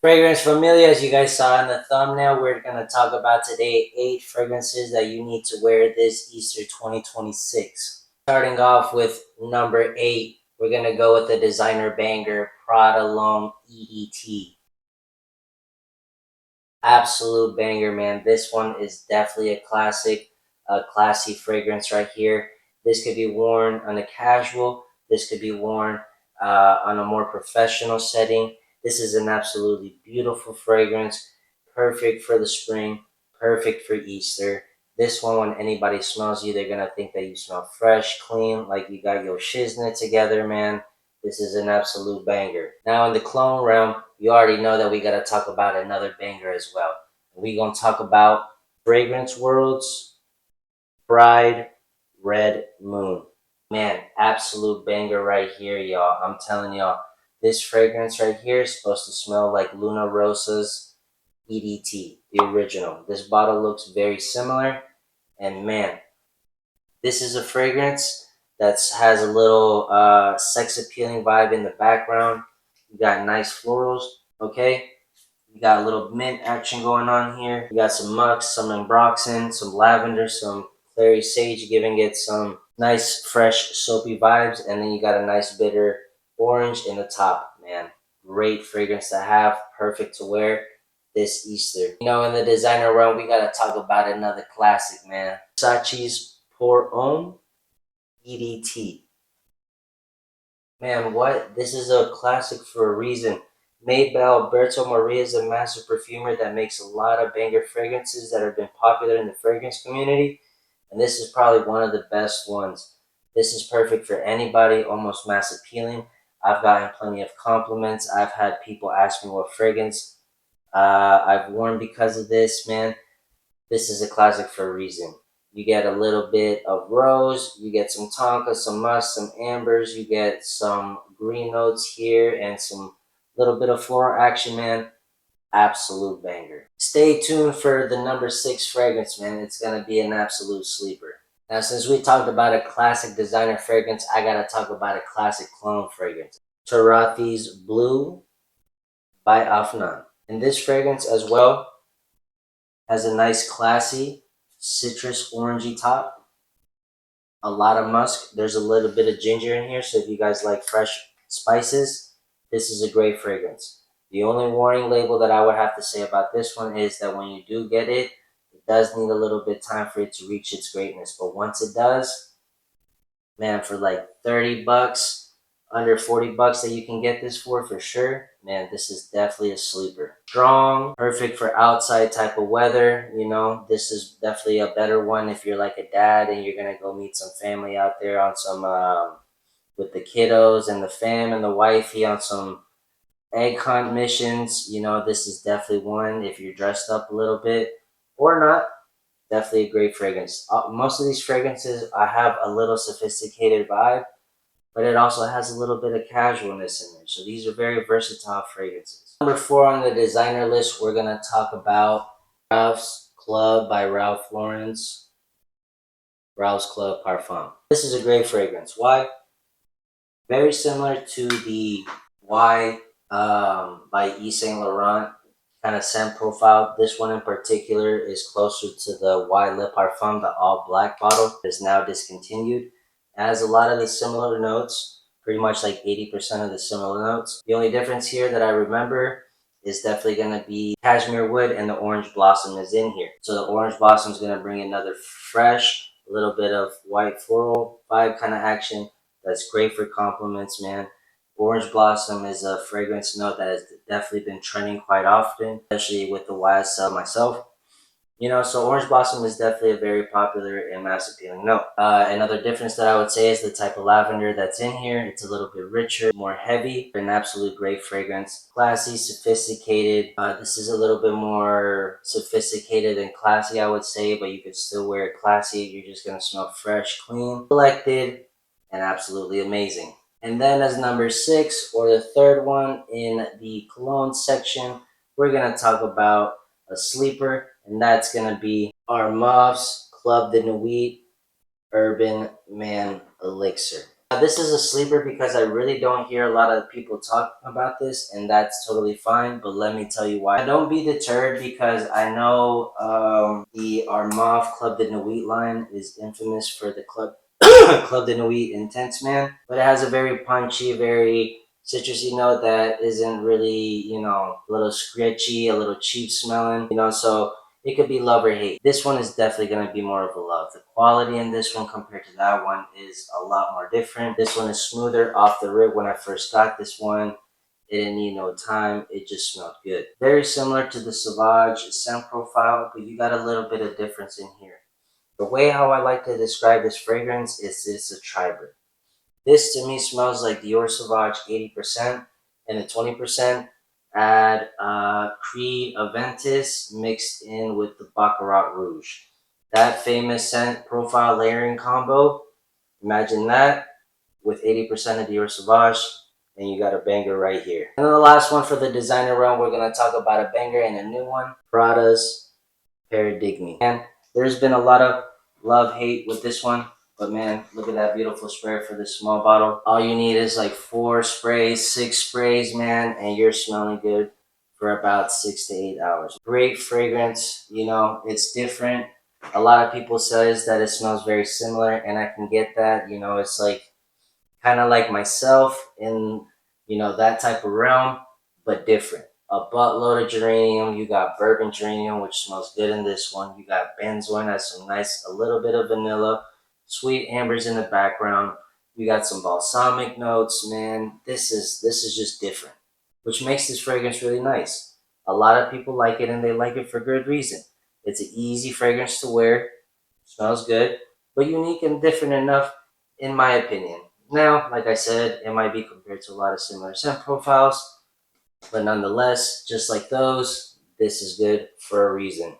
Fragrance Familia, as you guys saw in the thumbnail, we're going to talk about today 8 fragrances that you need to wear this Easter 2026. Starting off with number 8, we're going to go with the designer banger, Prada L'Homme EDT. Absolute banger, man. This one is definitely a classic, a classy fragrance right here. This could be worn on a casual. This could be worn on a more professional setting. This is an absolutely beautiful fragrance, perfect for the spring, perfect for Easter. This one, when anybody smells you, they're gonna think that you smell fresh, clean, like you got your shiznit together, man. This is an absolute banger. Now in the cologne realm, you already know that we gotta talk about another banger as well. We gonna talk about Fragrance World's Bride Red Moon. Man, absolute banger right here, y'all. I'm telling y'all, this fragrance right here is supposed to smell like Luna Rosa's EDT, the original. This bottle looks very similar, and man, this is a fragrance that has a little sex appealing vibe in the background. You got nice florals, okay? You got a little mint action going on here. You got some musk, some ambroxan, some lavender, some clary sage, giving it some nice, fresh, soapy vibes. And then you got a nice bitter orange in the top, man. Great fragrance to have, perfect to wear this Easter. You know, in the designer realm, we gotta talk about another classic, man. Versace's Pour Homme EDT. Man, what? This is a classic for a reason. Made by Alberto Moria, is a master perfumer that makes a lot of banger fragrances that have been popular in the fragrance community, and this is probably one of the best ones. This is perfect for anybody, almost mass appealing. I've gotten plenty of compliments. I've had people ask me what fragrance I've worn because of this, man. This is a classic for a reason. You get a little bit of rose, you get some tonka, some musk, some ambers, you get some green notes here, and some little bit of floral action, man. Absolute banger. Stay tuned for the number 6 fragrance, man. It's gonna be an absolute sleeper. Now, since we talked about a classic designer fragrance, I gotta talk about a classic clone fragrance. Turathi's Blue by Afnan. And this fragrance as well has a nice classy citrus orangey top, a lot of musk. There's a little bit of ginger in here, so if you guys like fresh spices, this is a great fragrance. The only warning label that I would have to say about this one is that when you do get it, it does need a little bit of time for it to reach its greatness. But once it does, man, for like 30 bucks, under 40 bucks that you can get this for sure, man, this is definitely a sleeper. Strong, perfect for outside type of weather. You know, this is definitely a better one if you're like a dad and you're gonna go meet some family out there on some with the kiddos and the fam and the wifey on some egg hunt missions. You know, this is definitely one if you're dressed up a little bit or not. Definitely a great fragrance. Most of these fragrances I have a little sophisticated vibe, but it also has a little bit of casualness in there. So these are very versatile fragrances. Number 4 on the designer list, we're gonna talk about Ralph's Club by Ralph Lauren's Ralph's Club Parfum. This is a great fragrance. Why? Very similar to the Y by Yves Saint Laurent kind of scent profile. This one in particular is closer to the Y Le Parfum, the all black bottle that is now discontinued. It has a lot of the similar notes, pretty much like 80% of the similar notes. The only difference here that I remember is definitely going to be cashmere wood, and the orange blossom is in here. So the orange blossom is going to bring another fresh, a little bit of white floral vibe kind of action. That's great for compliments, man. Orange blossom is a fragrance note that has definitely been trending quite often, especially with the YSL myself. You know, so orange blossom is definitely a very popular and mass appealing note. Another difference that I would say is the type of lavender that's in here. It's a little bit richer, more heavy, an absolute great fragrance. Classy, sophisticated. This is a little bit more sophisticated than classy, I would say, but you could still wear it classy. You're just gonna smell fresh, clean, collected, and absolutely amazing. And then as number 6, or the third one in the cologne section, we're gonna talk about a sleeper, and that's gonna be Armaf's Club de Nuit Urban Man Elixir. Now, this is a sleeper because I really don't hear a lot of people talk about this, and that's totally fine, but let me tell you why. Don't be deterred because I know the Armaf Club de Nuit line is infamous for the Club Club de Nuit Intense Man, but it has a very punchy, very citrusy note that isn't really, a little scratchy, a little cheap smelling, so it could be love or hate. This one is definitely going to be more of a love. The quality in this one compared to that one is a lot more different. This one is smoother off the rip. When I first got this one, it didn't need no time. It just smelled good. Very similar to the Sauvage scent profile, but you got a little bit of difference in here. The way how I like to describe this fragrance is it's a tribrid. This to me smells like Dior Sauvage 80% and the 20% add Creed Aventus mixed in with the Baccarat Rouge. That famous scent profile layering combo, imagine that with 80% of Dior Sauvage, and you got a banger right here. And then the last one for the designer realm, we're going to talk about a banger and a new one, Prada's Paradigme. And there's been a lot of love-hate with this one, but man, look at that beautiful spray for this small bottle. All you need is like 4 sprays, 6 sprays, man, and you're smelling good for about 6 to 8 hours. Great fragrance, it's different. A lot of people says that it smells very similar, and I can get that. It's like kind of like myself in, that type of realm, but different. A buttload of geranium. You got bourbon geranium, which smells good in this one. You got benzoin, has some nice, a little bit of vanilla, sweet ambers in the background. You got some balsamic notes, man. This is just different, which makes this fragrance really nice. A lot of people like it, and they like it for good reason. It's an easy fragrance to wear, smells good, but unique and different enough, in my opinion. Now, like I said, it might be compared to a lot of similar scent profiles, but nonetheless, just like those, this is good for a reason.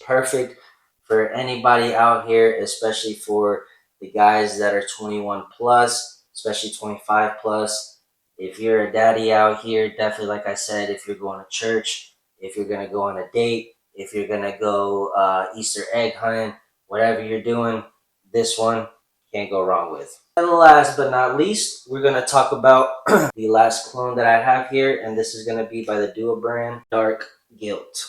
Perfect for anybody out here, especially for the guys that are 21 plus, especially 25 plus. If you're a daddy out here, definitely, like I said, if you're going to church, if you're going to go on a date, if you're going to go Easter egg hunting, whatever you're doing, this one can't go wrong with. And last but not least, we're going to talk about the last clone that I have here, and this is going to be by the Duo brand, Dark Guilt.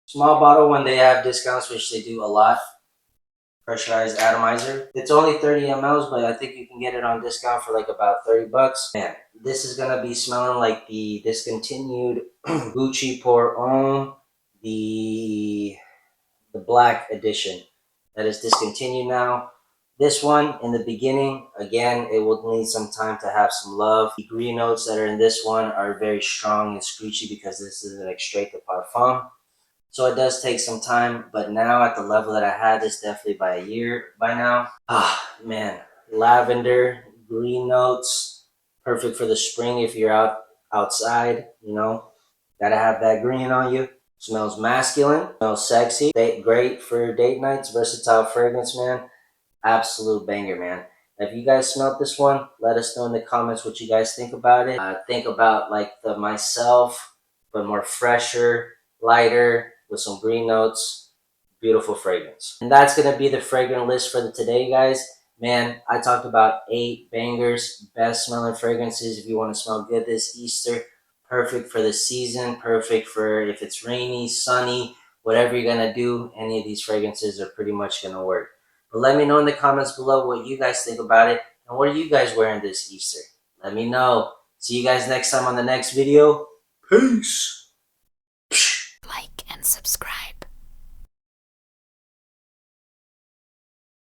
Small bottle when they have discounts, which they do a lot. Pressurized atomizer. It's only 30 mLs, but I think you can get it on discount for like about 30 bucks. Man, this is gonna be smelling like the discontinued Gucci Pour Homme, the black edition that is discontinued now. This one in the beginning, again, it will need some time to have some love. The green notes that are in this one are very strong and screechy because this is an extrait de parfum. So it does take some time, but now at the level that I had this, definitely by a year by now. Ah, man, lavender, green notes, perfect for the spring if you're outside, gotta have that green on you. Smells masculine, smells sexy, great for date nights, versatile fragrance, man. Absolute banger, man. If you guys smelled this one, let us know in the comments what you guys think about it. Think about like the myself, but more fresher, lighter, with some green notes. Beautiful fragrance. And that's going to be the fragrance list for today, guys. Man, I talked about 8 bangers, best smelling fragrances if you want to smell good this Easter. Perfect for the season, perfect for if it's rainy, sunny, whatever you're going to do, any of these fragrances are pretty much going to work. But let me know in the comments below what you guys think about it, and what are you guys wearing this Easter? Let me know. See you guys next time on the next video. Peace. Like and subscribe.